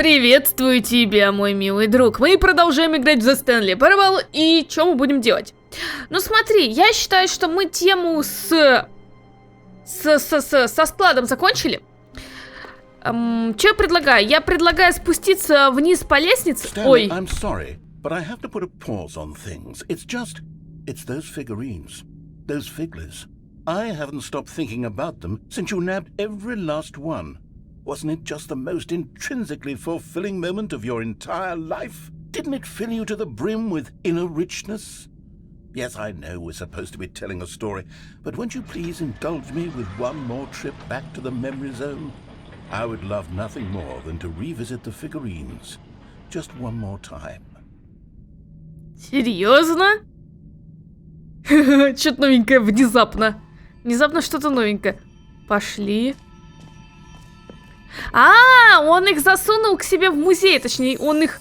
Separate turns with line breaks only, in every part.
Приветствую тебя, мой милый друг. Мы продолжаем играть в Stanley Parable. И что мы будем делать? Ну смотри, я считаю, что мы тему со складом закончили. Что я предлагаю? Я предлагаю спуститься вниз по лестнице.
Stanley,
Ой.
I'm sorry, but I have to put a pause on things. It's those figurines, those figglers. I haven't stopped thinking about them since you nabbed every last one. Wasn't it just the most intrinsically fulfilling moment of your entire life? Didn't it fill you to the brim with inner richness? Yes, I know we're supposed to be telling a story, but won't you please indulge me with one more trip back to the memory zone? I would love nothing more than to revisit the figurines. Just one more time.
Серьезно? Что-то новенькое внезапно. Внезапно что-то новенькое. Пошли. Он их засунул к себе в музей. Точнее, он их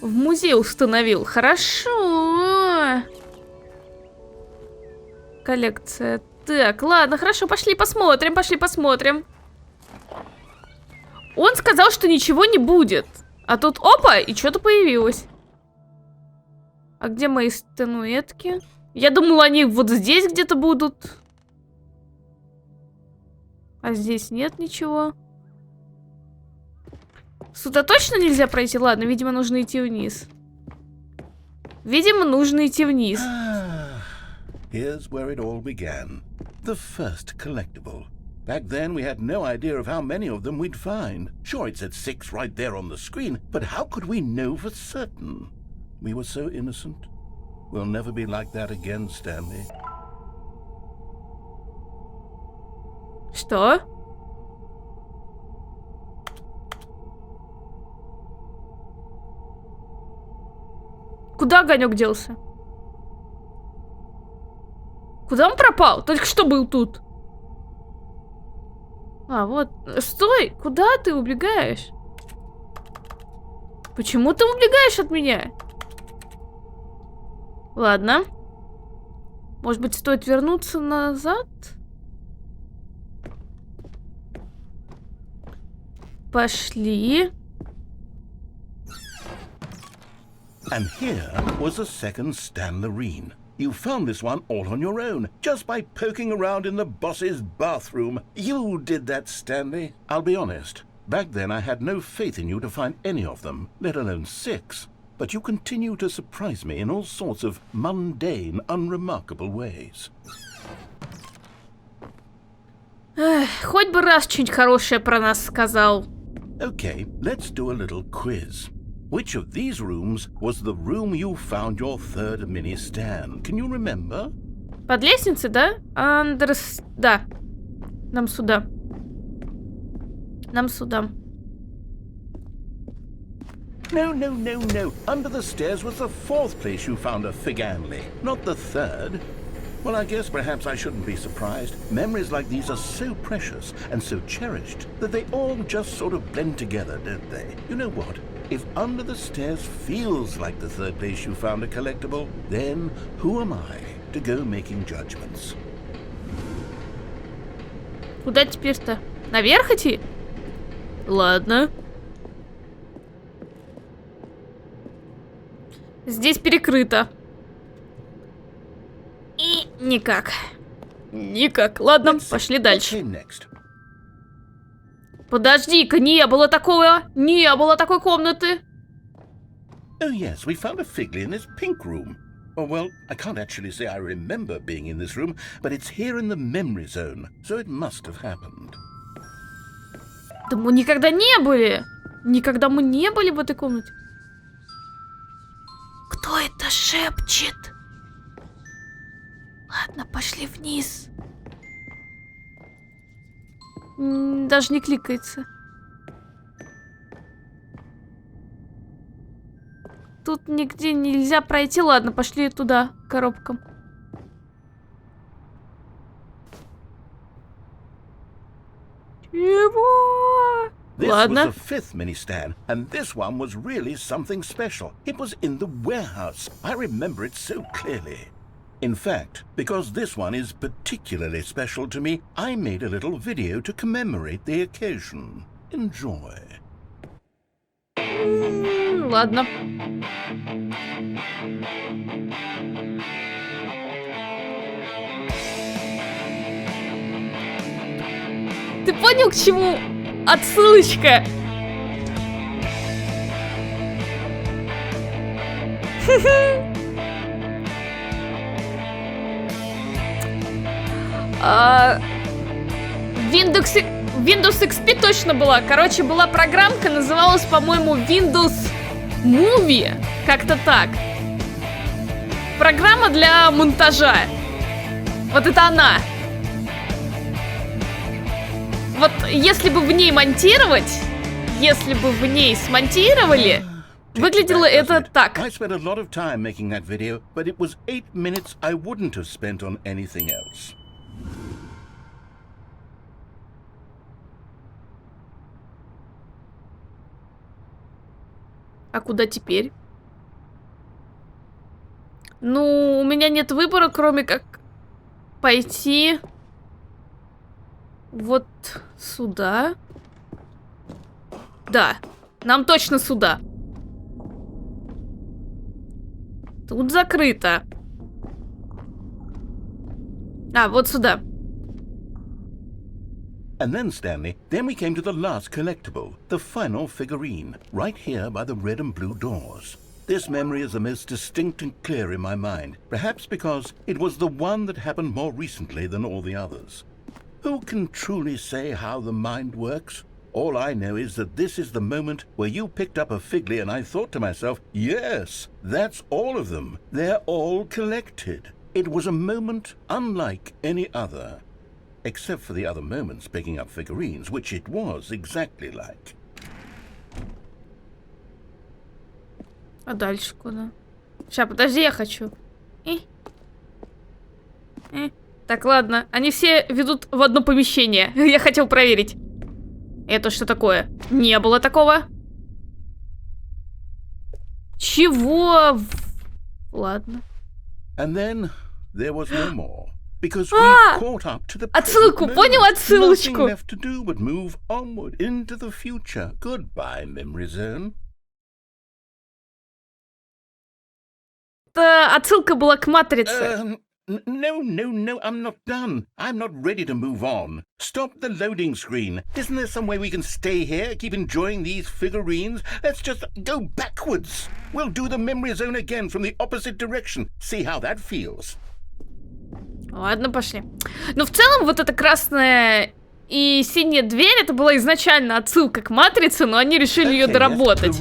в музей установил. Хорошо. Коллекция. Так, ладно, хорошо, пошли посмотрим, пошли посмотрим. Он сказал, что ничего не будет. А тут опа, и что-то появилось. А где мои статуэтки? Я думала, они вот здесь где-то будут. А здесь нет ничего. Сюда точно нельзя пройти? Ладно, видимо, нужно идти вниз. Видимо, нужно идти вниз.
Here's where it all began. The first collectible. Back then, we had no idea of how many of them we'd find. Sure, it said 6 right there on the screen, but how could we know for certain? We were so innocent. We'll never be like that again, Stanley.
Что? Куда огонек делся? Куда он пропал? Только что был тут. А, вот. Стой! Куда ты убегаешь? Почему ты убегаешь от меня? Ладно. Может быть, стоит вернуться назад? Пошли.
And here was a second Stanlerine. You found this one all on your own, just by poking around in the boss's bathroom. You did that, Stanley. I'll be honest. Back then, I had no faith in you to find any of them, let alone 6. But you continue to surprise me in all sorts of mundane, unremarkable ways.
Хоть бы раз что-нибудь хорошее про нас сказал.
Okay, let's do a little quiz. Which of these rooms was the room you found your third mini stand? Can you remember?
Под лестницей, да? Да. Нам сюда. Нам сюда.
No. Under the stairs was the 4th place you found a Figanley, not the 3rd. Well, I guess perhaps I shouldn't be surprised. Memories like these are so precious and so cherished that they all just sort of blend together, don't they? You know what? If under the stairs feels like the 3rd place you found a collectible, then who am I to go making judgments?
Куда теперь-то? Наверх идти? Ладно. Здесь перекрыто. И никак. Никак. Ладно, пошли дальше. Подожди-ка, не было такого. Не было такой комнаты.
Oh yes, we found a Figley in this pink room. Oh well, I can't actually say I remember being in this room, but it's here in the memory zone, so it must have happened.
Да мы никогда не были. Никогда мы не были в этой комнате. Кто это шепчет? Ладно, пошли вниз. Даже не кликается. Тут нигде нельзя пройти. Ладно, пошли туда, к коробкам. Чего?
This
Ладно.
was the 5th mini stand, and this one was really something special. It was in the warehouse. I remember it so clearly. In fact, because this one is particularly special to me, I made a little video to commemorate the occasion. Enjoy.
ладно. Ты понял, к чему отсылочка? Windows XP точно была. Короче, была программка, называлась, по-моему, Windows Movie. Как-то так. Программа для монтажа. Вот это она. Вот если бы в ней монтировать, если бы в ней смонтировали, выглядело это так.
I spent a lot of time making that video, but it was 8 minutes I wouldn't have spent on anything else.
А куда теперь? Ну, у меня нет выбора, кроме как пойти вот сюда. Да, нам точно сюда. Тут закрыто. А, вот сюда.
And then, Stanley, then we came to the last collectible, the final figurine, right here by the red and blue doors. This memory is the most distinct and clear in my mind, perhaps because it was the one that happened more recently than all the others. Who can truly say how the mind works? All I know is that this is the moment where you picked up a figly and I thought to myself, yes, that's all of them. They're all collected. It was a moment unlike any other. Except for the other moments picking up figurines, which it was exactly like.
А дальше куда? Сейчас, подожди, я хочу. Так, ладно. Они все ведут в одно помещение. Я хотел проверить. Это что такое? Не было такого. Чего? Ладно.
And then there was no more. Because we caught up to the
отсылку, понял отсылочку?
Nothing left to do but move onward into the future. Goodbye, memory zone.
Отсылка была к матрице.
No, I'm not done. I'm not ready to move on. Stop the loading screen. Isn't there some way we can stay here, keep enjoying these figurines? Let's just go backwards. We'll do the memory zone again from the opposite direction. See how that feels.
Ладно, пошли. Но в целом вот эта красная и синяя дверь, это была изначально отсылка к матрице, но они решили ее доработать.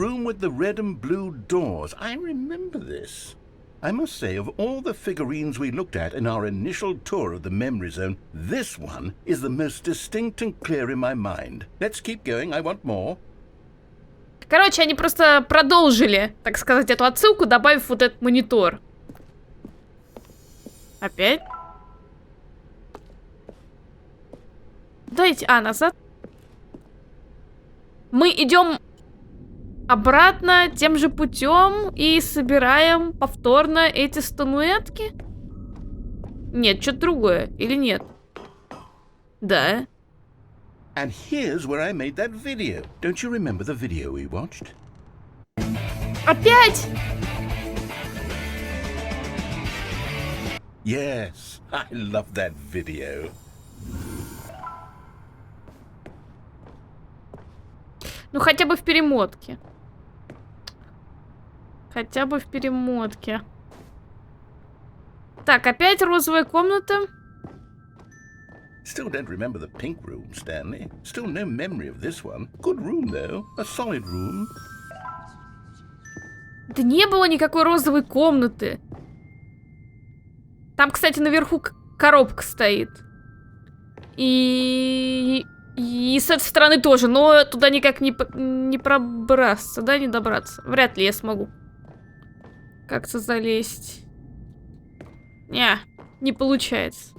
I must say, of all the figurines we looked at in our initial tour of the memory zone, this one is the most distinct and clear in my mind. Let's keep going, I want more.
Короче, они просто продолжили, так сказать, эту отсылку, добавив вот этот монитор. Опять? Дайте... А, назад. Мы идем обратно тем же путем и собираем повторно эти статуэтки? Нет, что-то другое. Или нет? Да.
And here's where I made that video. Don't you remember the video we watched?
Опять?
Yes, I love that video.
Ну, хотя бы в перемотке. Хотя бы в перемотке. Так, опять розовая комната.
Still don't remember the pink room, Stanley. Still no memory of this one. Good room, though. A solid room.
Да не было никакой розовой комнаты. Там, кстати, наверху коробка стоит. И с этой стороны тоже, но туда никак не пробраться, да, не добраться. Вряд ли я смогу как-то залезть. Не получается.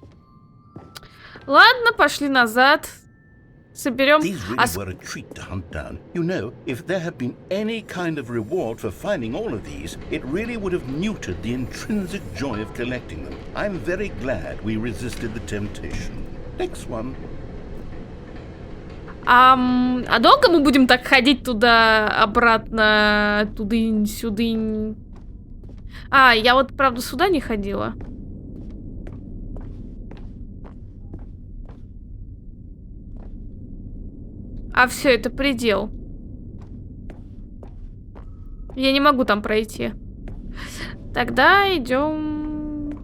Ладно, пошли назад. Соберем.
These really were a treat to hunt down. You know, if there had been any kind of reward for finding all of these, it really would have muted the intrinsic joy of collecting them. I'm very glad we resisted the temptation. Next one.
А долго мы будем так ходить туда-обратно, туда-сюда? А, я вот, правда, сюда не ходила. А все, это предел. Я не могу там пройти. Тогда идем...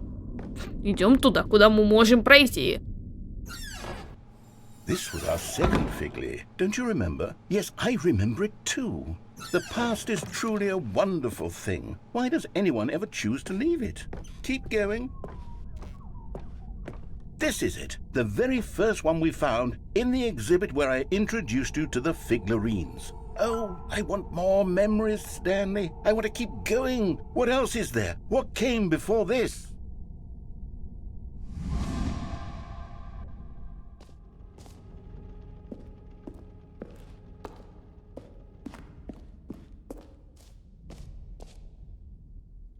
Идем туда, куда мы можем пройти.
This was our second figly. Don't you remember? Yes, I remember it too. The past is truly a wonderful thing. Why does anyone ever choose to leave it? Keep going. This is it. The very first one we found in the exhibit where I introduced you to the figurines. Oh, I want more memories, Stanley. I want to keep going. What else is there? What came before this?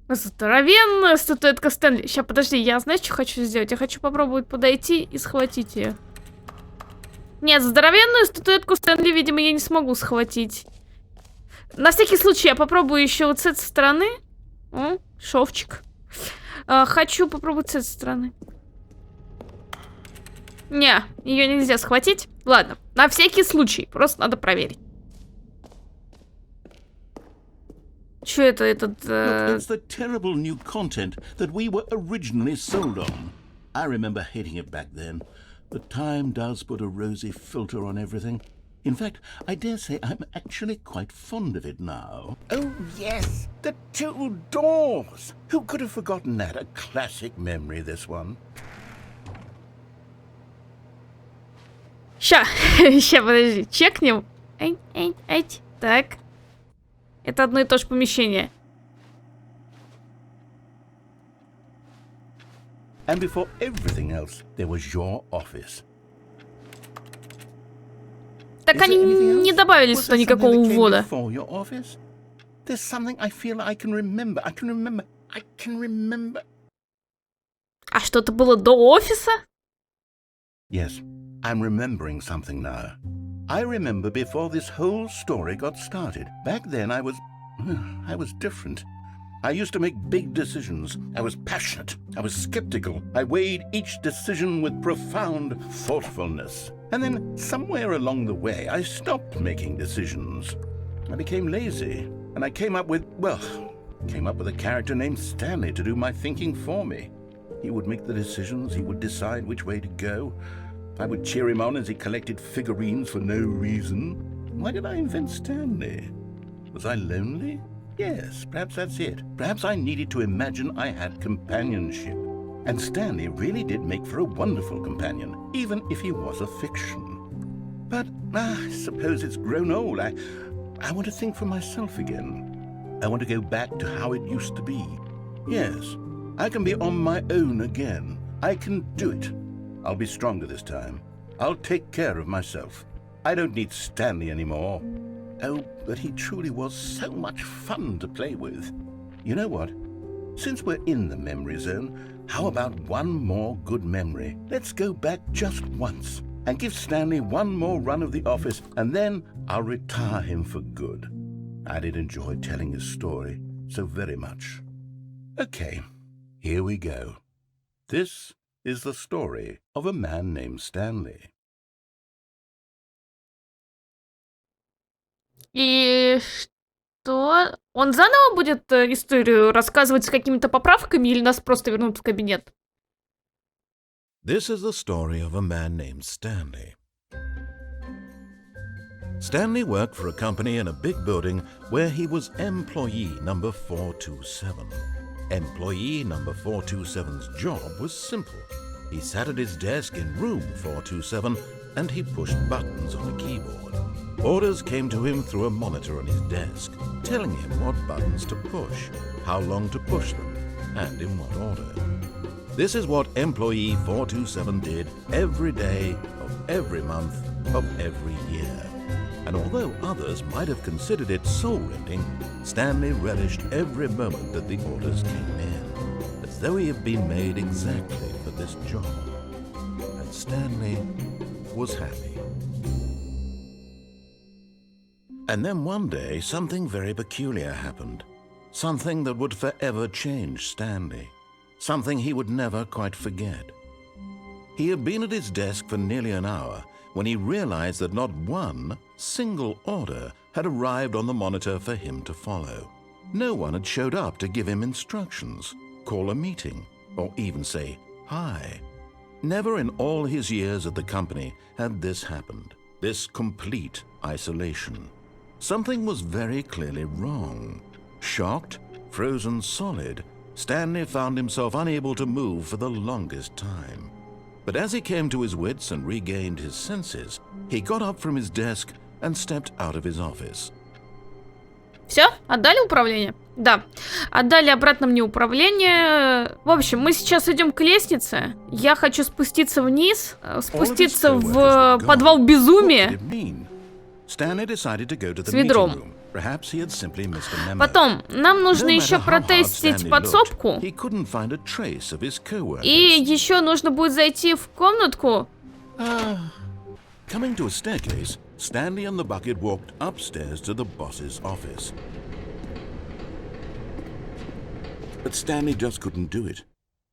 Здоровенная статуэтка Стэнли. Сейчас, подожди, я знаешь, что хочу сделать? Я хочу попробовать подойти и схватить ее. Нет, здоровенную статуэтку Стэнли, видимо, я не смогу схватить. На всякий случай я попробую еще вот с этой стороны. О, шовчик. Хочу попробовать с этой стороны. Не, ее нельзя схватить. Ладно, на всякий случай. Просто надо проверить. Что это, этот...
It's the terrible new content that we were originally sold on. I remember hating it back then. But time does put a rosy filter on everything. In fact, I dare say I'm actually quite fond of it now. Oh, yes, the two doors. Who could have forgotten that? A classic memory, this one.
Ща, подожди, чекнем. Так. Это одно и то же помещение.
And before everything else, there was your office.
Так они не добавили сюда никакого увода.
There's something I feel I can remember. I can remember.
А что-то было до офиса?
Yes, I'm remembering something now. I remember before this whole story got started. Back then I was different. I used to make big decisions. I was passionate. I was skeptical. I weighed each decision with profound thoughtfulness. And then somewhere along the way, I stopped making decisions. I became lazy. And I came up with a character named Stanley to do my thinking for me. He would make the decisions. He would decide which way to go. I would cheer him on as he collected figurines for no reason. Why did I invent Stanley? Was I lonely? Yes, perhaps that's it. Perhaps I needed to imagine I had companionship. And Stanley really did make for a wonderful companion, even if he was a fiction. But I suppose it's grown old. I want to think for myself again. I want to go back to how it used to be. Yes, I can be on my own again. I can do it. I'll be stronger this time. I'll take care of myself. I don't need Stanley anymore. Oh, but he truly was so much fun to play with. You know what? Since we're in the memory zone, how about one more good memory? Let's go back just once and give Stanley one more run of the office, and then I'll retire him for good. I did enjoy telling his story so very much. Okay, here we go. This is the story of a man named Stanley.
И что? Он заново будет историю рассказывать с какими-то поправками или нас просто вернут в кабинет?
This is the story of a man named Stanley. Stanley worked for a company in a big building where he was employee number 427. Employee number 427's job was simple. He sat at his desk in room 427 and he pushed buttons on a keyboard. Orders came to him through a monitor on his desk, telling him what buttons to push, how long to push them, and in what order. This is what employee 427 did every day of every month of every year. And although others might have considered it soul-rending, Stanley relished every moment that the orders came in, as though he had been made exactly for this job. And Stanley was happy. And then one day, something very peculiar happened. Something that would forever change Stanley. Something he would never quite forget. He had been at his desk for nearly an hour when he realized that not one single order had arrived on the monitor for him to follow. No one had showed up to give him instructions, call a meeting, or even say hi. Never in all his years at the company had this happened, this complete isolation. Something was very clearly wrong. Shocked, frozen solid, Stanley found himself unable to move for the longest time. But as he came to his wits and regained his senses, he got up from his desk and stepped out of his office.
Все? Отдали управление? Да. Отдали обратно мне управление. В общем, мы сейчас идем к лестнице. Я хочу спуститься вниз, спуститься в подвал безумия с ведром. Потом нам нужно еще протестить подсобку. И еще нужно будет зайти в комнатку.
Coming to a staircase, Stanley and the bucket walked upstairs to the boss's office. But Stanley just couldn't do it.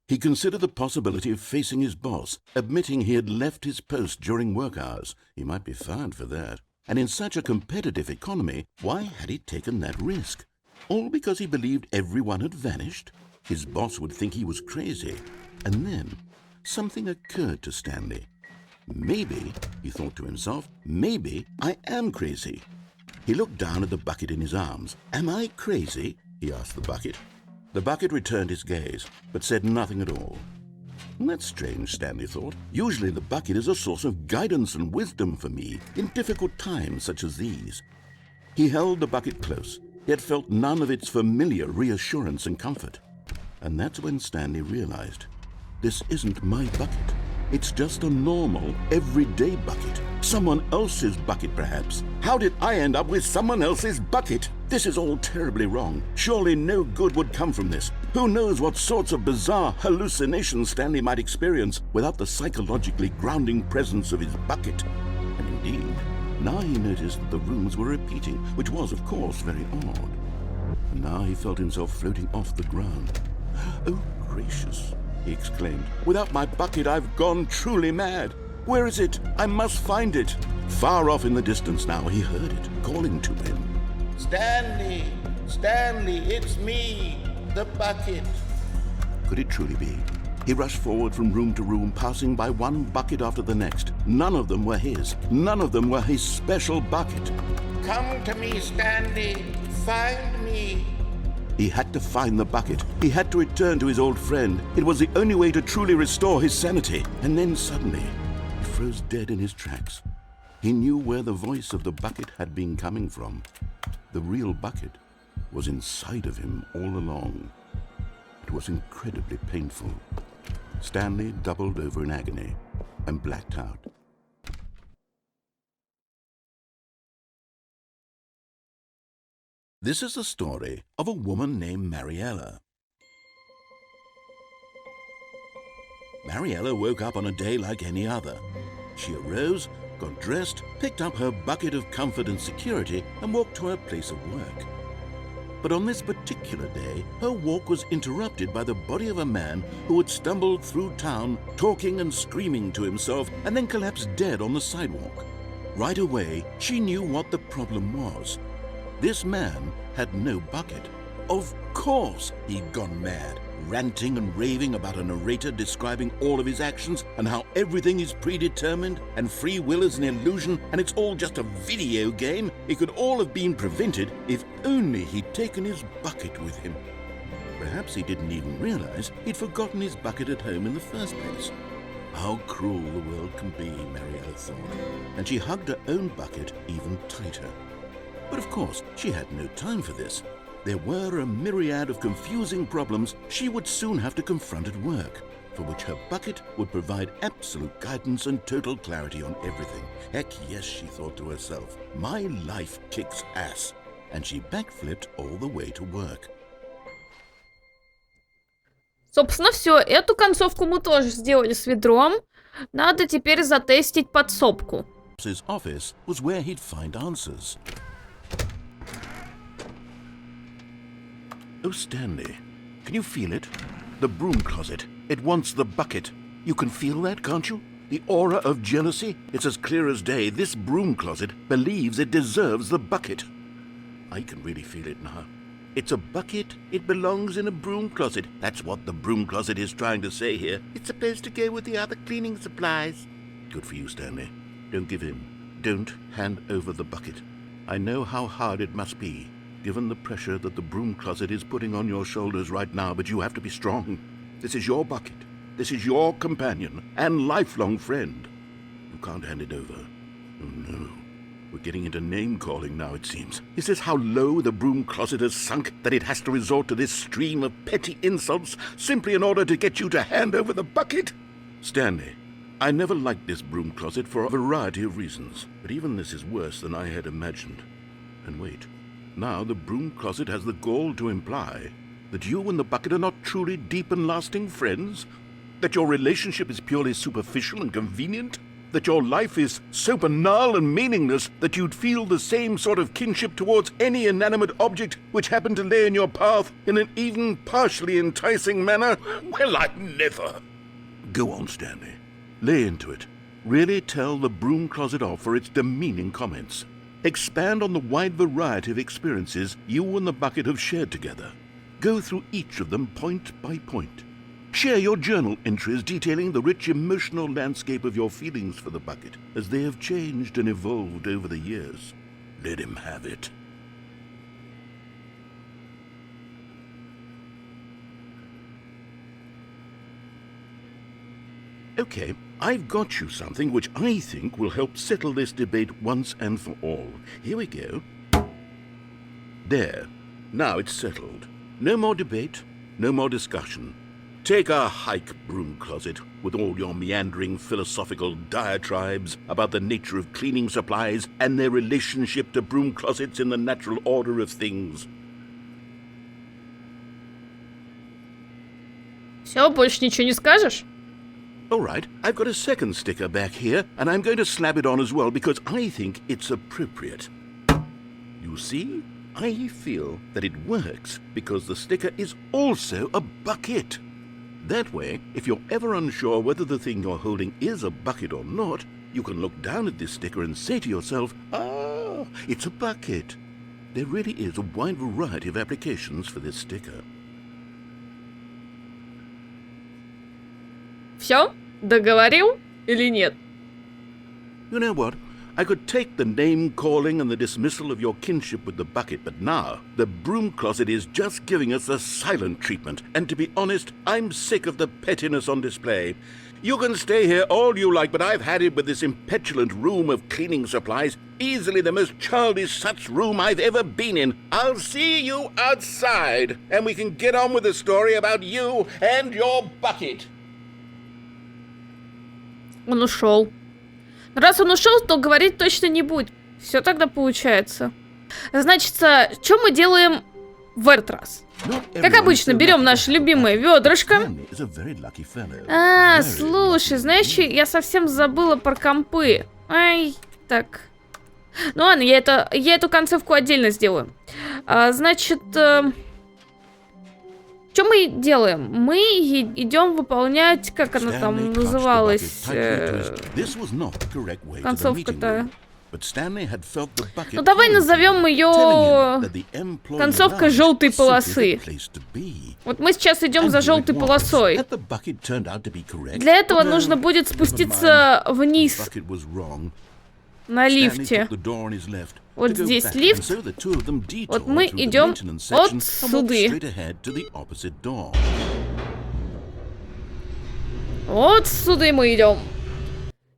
He considered the possibility of facing his boss, admitting he had left his post during work hours. He might be fired for that. And in such a competitive economy, why had he taken that risk? All because he believed everyone had vanished? His boss would think he was crazy. And then something occurred to Stanley. Maybe, he thought to himself, maybe I am crazy. He looked down at the bucket in his arms. Am I crazy? He asked the bucket. The bucket returned his gaze, but said nothing at all. That's strange, Stanley thought. Usually the bucket is a source of guidance and wisdom for me in difficult times such as these. He held the bucket close, yet felt none of its familiar reassurance and comfort. And that's when Stanley realized, this isn't my bucket. It's just a normal, everyday bucket. Someone else's bucket, perhaps. How did I end up with someone else's bucket? This is all terribly wrong. Surely no good would come from this. Who knows what sorts of bizarre hallucinations Stanley might experience without the psychologically grounding presence of his bucket. And indeed, now he noticed that the rooms were repeating, which was, of course, very odd. And now he felt himself floating off the ground. Oh, gracious, he exclaimed. Without my bucket, I've gone truly mad. Where is it? I must find it. Far off in the distance now, he heard it, calling to him.
Stanley! Stanley, it's me, the bucket.
Could it truly be? He rushed forward from room to room, passing by one bucket after the next. None of them were his. None of them were his special bucket.
Come to me, Stanley. Find me.
He had to find the bucket. He had to return to his old friend. It was the only way to truly restore his sanity. And then suddenly, he froze dead in his tracks. He knew where the voice of the bucket had been coming from. The real bucket was inside of him all along. It was incredibly painful. Stanley doubled over in agony and blacked out. This is the story of a woman named Mariella. Mariella woke up on a day like any other. She arose, got dressed, picked up her bucket of comfort and security, and walked to her place of work. But on this particular day, her walk was interrupted by the body of a man who had stumbled through town, talking and screaming to himself, and then collapsed dead on the sidewalk. Right away, she knew what the problem was. This man had no bucket. Of course he'd gone mad, ranting and raving about a narrator describing all of his actions and how everything is predetermined and free will is an illusion and it's all just a video game. It could all have been prevented if only he'd taken his bucket with him. Perhaps he didn't even realize he'd forgotten his bucket at home in the first place. How cruel the world can be, Mariella thought, and she hugged her own bucket even tighter. But of course, she had no time for this. There were a myriad of confusing problems she would soon have to confront at work, for which her bucket would provide absolute guidance and total clarity on everything. Heck yes, she thought to herself, my life kicks ass. And she backflipped all the way to work.
Собственно, все. Эту концовку мы тоже сделали с ведром. Надо теперь затестить подсобку.
His office was where he'd find answers.
Oh, Stanley, can you feel it? The broom closet. It wants the bucket. You can feel that, can't you? The aura of jealousy. It's as clear as day. This broom closet believes it deserves the bucket. I can really feel it now. It's a bucket. It belongs in a broom closet. That's what the broom closet is trying to say here. It's supposed to go with the other cleaning supplies. Good for you, Stanley. Don't give in. Don't hand over the bucket. I know how hard it must be, given the pressure that the broom closet is putting on your shoulders right now, but you have to be strong. This is your bucket. This is your companion and lifelong friend. You can't hand it over. Oh, no. We're getting into name-calling now, it seems. Is this how low the broom closet has sunk, that it has to resort to this stream of petty insults simply in order to get you to hand over the bucket? Stanley, I never liked this broom closet for a variety of reasons, but even this is worse than I had imagined. And wait, now the broom closet has the gall to imply that you and the bucket are not truly deep and lasting friends? That your relationship is purely superficial and convenient? That your life is so banal and meaningless that you'd feel the same sort of kinship towards any inanimate object which happened to lay in your path in an even partially enticing manner? Well, I'd never. Go on, Stanley. Lay into it. Really tell the broom closet off for its demeaning comments. Expand on the wide variety of experiences you and the bucket have shared together. Go through each of them point by point. Share your journal entries detailing the rich emotional landscape of your feelings for the bucket as they have changed and evolved over the years. Let him have it. Okay, I've got you something which I think will help settle this debate once and for all. Here we go. There. Now it's settled. No more debate, no more discussion. Take a hike, broom closet, with all your meandering philosophical diatribes about the nature of cleaning supplies and their relationship to broom closets in the natural order of things.
Все, больше ничего не скажешь?
All right, I've got a second sticker back here, and I'm going to slap it on as well because I think it's appropriate. You see, I feel that it works because the sticker is also a bucket. That way, if you're ever unsure whether the thing you're holding is a bucket or not, you can look down at this sticker and say to yourself, ah, it's a bucket. There really is a wide variety of applications for this sticker.
Все? Договорил или нет?
You know what? I could take the name-calling and the dismissal of your kinship with the bucket, but now the broom closet is just giving us the silent treatment. And to be honest, I'm sick of the pettiness on display. You can stay here all you like, but I've had it with this impetulant room of cleaning supplies. Easily the most childish such room I've ever been in. I'll see you outside, and we can get on with the story about you and your bucket.
Он ушел. Раз он ушел, то говорить точно не будет. Все тогда получается. Значит, что мы делаем в этот раз? Как обычно, берем наше любимое ведрышко. А, слушай, знаешь, я совсем забыла про компы. Ай, так. Ну ладно, я эту концовку отдельно сделаю. Значит, что мы делаем? Мы идем выполнять, как она там называлась, концовка-то. Ну давай назовем ее концовкой желтой полосы. Вот мы сейчас идем за желтой полосой. Для этого нужно будет спуститься вниз на лифте. Вот здесь лифт. Вот мы идем от сюда. Вот сюда мы идем.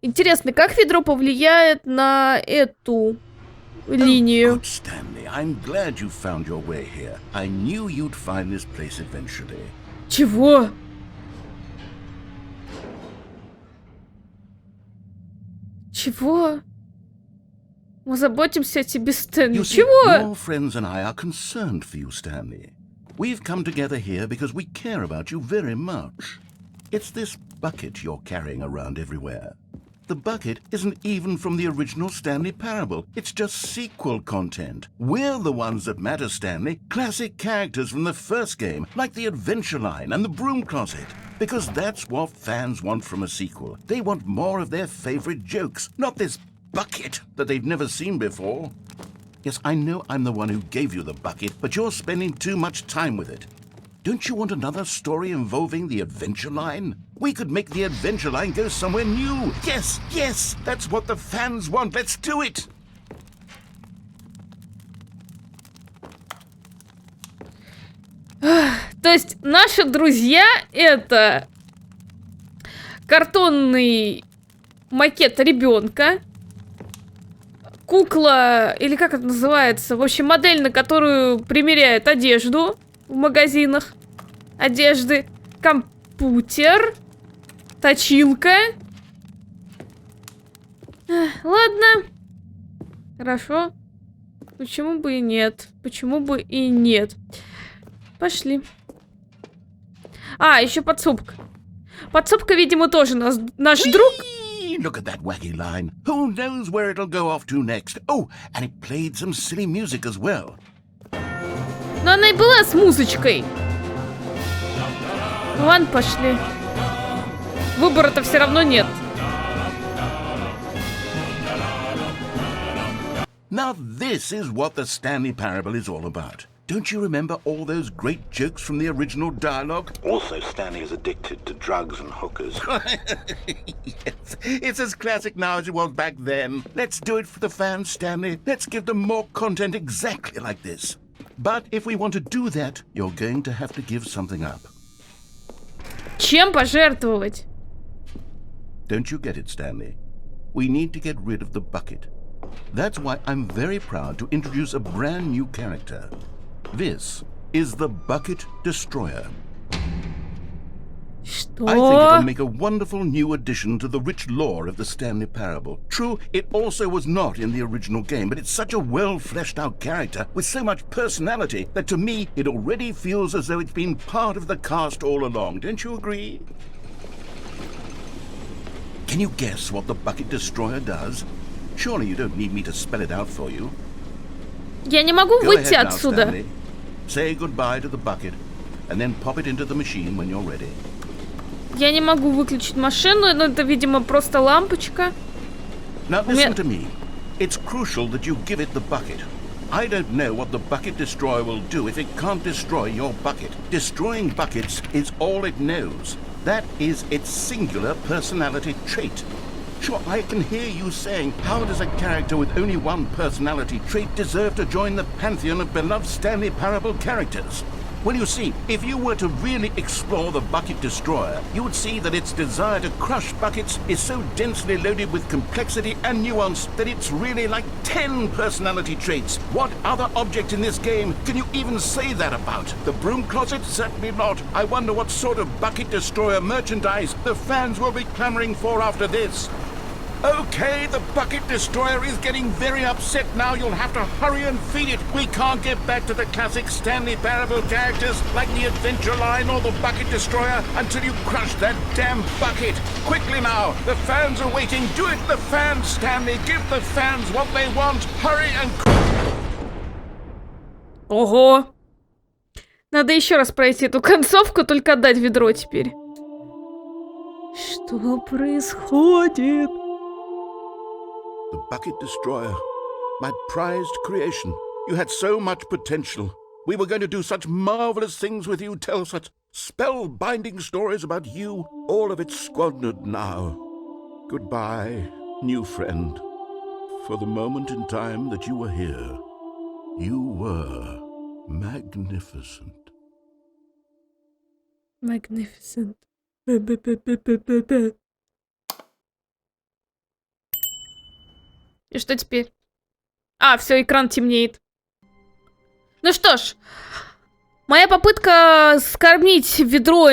Интересно, как ведро повлияет на эту линию? Чего? Чего? Мы заботимся о тебе, Стэнли. Чего?
Your friends and I are concerned for you, Stanley. We've come together here because we care about you very much. It's this bucket you're carrying around everywhere. The bucket isn't even from the original Stanley Parable. It's just sequel content. We're the ones that matter, Stanley. Classic characters from the first game, like the adventure line and the broom closet. Because that's what fans want from a sequel. They want more of their favorite jokes, not this bucket that they've never seen before. Yes, I know I'm the one who gave you the bucket, but you're spending too much time with it. Don't you want another story involving the adventure line? We could make the adventure line go somewhere new. Yes, yes, that's what the fans want. Let's do it.
То есть наши друзья это картонный макет ребенка, кукла, или как это называется, в общем, модель, на которую примеряют одежду в магазинах одежды, компьютер, точилка. Ладно, хорошо. Почему бы и нет? Почему бы и нет? Пошли. А, еще подсобка. Подсобка, видимо, тоже наш друг.
Look at that wacky line. Who knows where it'll go off to next? Oh, and it played some silly music as well.
Но она и была с музычкой. Ладно, пошли. Выбора-то все равно нет.
Now this is what the Stanley Parable is all about. Don't you remember all those great jokes from the original dialogue? Also, Stanley is addicted to drugs and hookers. Yes, it's as classic now as it was back then. Let's do it for the fans, Stanley. Let's give them more content exactly like this. But if we want to do that, you're going to have to give something up.
Чем пожертвовать?
Don't you get it, Stanley? We need to get rid of the bucket. That's why I'm very proud to introduce a brand new character. This is the Bucket Destroyer.
Что?
I think it'll make a wonderful new addition to the rich lore of the Stanley Parable. True, it also was not in the original game, but it's such a well-fleshed-out character with so much personality that to me it already feels as though it's been part of the cast all along. Don't you agree? Can you guess what the Bucket Destroyer does? Surely you don't need me to spell it out for you.
Я не могу
Go
выйти
ahead now,
отсюда.
Stanley. Say goodbye to the bucket, and then pop it into the machine when you're ready.
Я не могу выключить машину, но это, видимо, просто лампочка.
Now listen to me. It's crucial that you give it the bucket. I don't know what the Bucket Destroyer will do if it can't destroy your bucket. Destroying buckets is all it knows. That is its singular personality trait. Sure, I can hear you saying, how does a character with only one personality trait deserve to join the pantheon of beloved Stanley Parable characters? Well, you see, if you were to really explore the Bucket Destroyer, you would see that its desire to crush buckets is so densely loaded with complexity and nuance that it's really like 10 personality traits. What other object in this game can you even say that about? The broom closet? Certainly not. I wonder what sort of Bucket Destroyer merchandise the fans will be clamoring for after this. Okay, the Bucket Destroyer is getting very upset now. You'll have to hurry and feed it. We can't get back to the classic Stanley Parable characters like the Adventure Line or the Bucket Destroyer until you crush that damn bucket. Quickly now, the fans are waiting. Do it, the fans, Stanley. Give the fans what they want. Hurry and...
Ого! Надо еще раз пройти эту концовку, только отдать ведро теперь. Что происходит?
The Bucket Destroyer, my prized creation. You had so much potential. We were going to do such marvelous things with you, tell such spellbinding stories about you. All of it squandered now. Goodbye, new friend. For the moment in time that you were here, you were magnificent.
Magnificent. И что теперь? А, все, экран темнеет. Ну что ж, моя попытка скормить ведро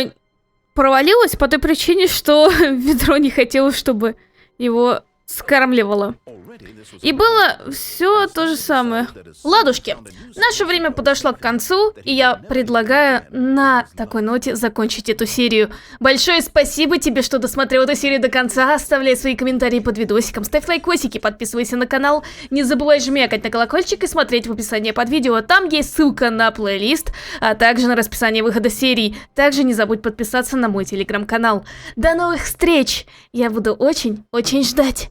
провалилась по той причине, что ведро не хотело, чтобы его скармливала. И было все то же самое. Ладушки, наше время подошло к концу, и я предлагаю на такой ноте закончить эту серию. Большое спасибо тебе, что досмотрел эту серию до конца. Оставляй свои комментарии под видосиком, ставь лайкосики, подписывайся на канал. Не забывай жмякать на колокольчик и смотреть в описании под видео. Там есть ссылка на плейлист, а также на расписание выхода серий. Также не забудь подписаться на мой телеграм-канал. До новых встреч! Я буду очень ждать.